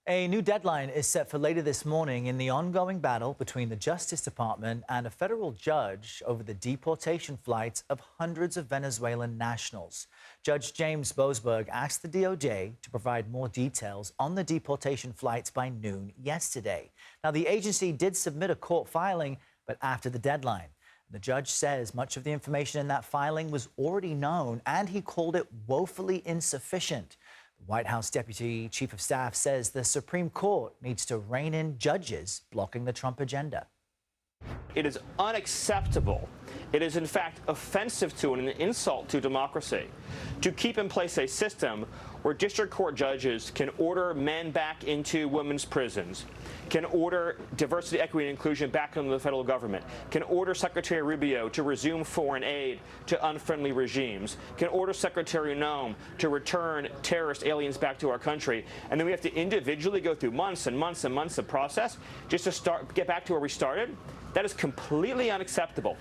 A new deadline is set for later this morning in the ongoing battle between the Justice Department and a federal judge over the deportation flights of hundreds of Venezuelan nationals. Judge James Boasberg asked the DOJ to provide more details on the deportation flights by noon yesterday. Now, the agency did submit a court filing, but after the deadline. The judge says much of the information in that filing was already known, and he called it woefully insufficient. The White House Deputy Chief of Staff says the Supreme Court needs to rein in judges blocking the Trump agenda. It is unacceptable. It is, in fact, offensive to and an insult to democracy to keep in place a system where district court judges can order men back into women's prisons, can order diversity, equity, and inclusion back into the federal government, can order Secretary Rubio to resume foreign aid to unfriendly regimes, can order Secretary Noem to return terrorist aliens back to our country, and then we have to individually go through months and months and months of process just to get back to where we started. That is completely unacceptable.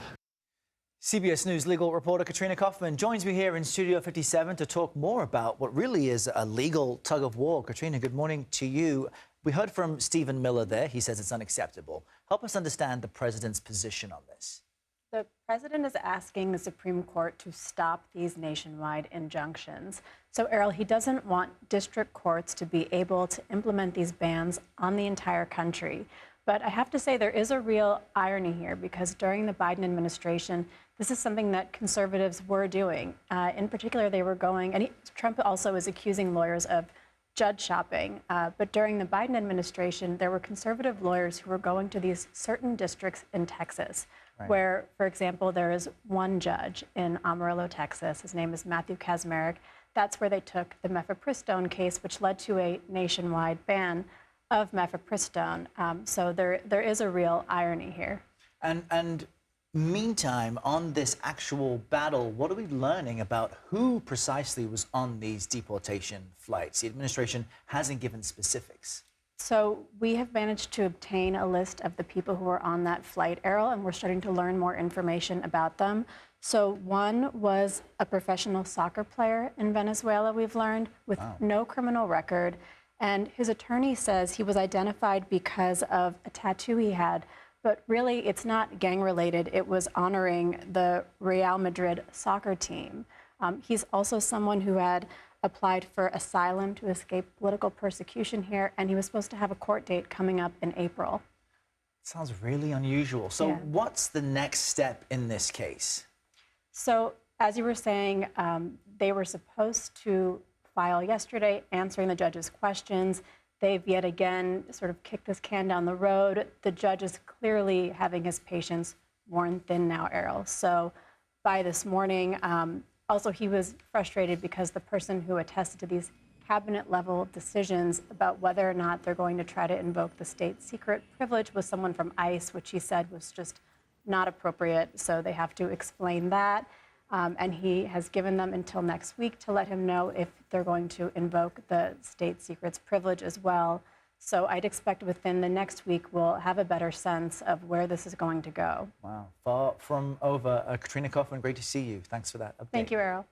CBS News legal reporter Katrina Kaufman joins me here in Studio 57 to talk more about what really is a legal tug of war. Katrina, good morning to you. We heard from Stephen Miller there. He says it's unacceptable. Help us understand the president's position on this. The president is asking the Supreme Court to stop these nationwide injunctions. So, Errol, he doesn't want district courts to be able to implement these bans on the entire country. But I have to say there is a real irony here, because during the Biden administration, this is something that conservatives were doing. In particular, they were going, and Trump also is accusing lawyers of judge shopping. But during the Biden administration, there were conservative lawyers who were going to these certain districts in Texas, right, where, for example, there is one judge in Amarillo, Texas. His name is Matthew Kacsmaryk. That's where they took the mifepristone case, which led to a nationwide ban of mifepristone. So there is a real irony here. And meantime, on this actual battle, what are we learning about who precisely was on these deportation flights? The administration hasn't given specifics. So we have managed to obtain a list of the people who were on that flight, Errol, and we're starting to learn more information about them. So one was a professional soccer player in Venezuela, we've learned, with no criminal record. And his attorney says he was identified because of a tattoo he had. But really, it's not gang-related. It was honoring the Real Madrid soccer team. He's also someone who had applied for asylum to escape political persecution here, and he was supposed to have a court date coming up in April. Sounds really unusual. So what's the next step in this case? So, as you were saying, they were supposed to file yesterday, answering the judge's questions. They've yet again sort of kicked this can down the road. The judge is clearly having his patience worn thin now, Errol. So by this morning, also he was frustrated because the person who attested to these cabinet-level decisions about whether or not they're going to try to invoke the state secret privilege was someone from ICE, which he said was just not appropriate. So they have to explain that. And he has given them until next week to let him know if they're going to invoke the state secrets privilege as well. So I'd expect within the next week we'll have a better sense of where this is going to go. Wow. Far from over. Katrina Kaufman, great to see you. Thanks for that update. Thank you, Errol.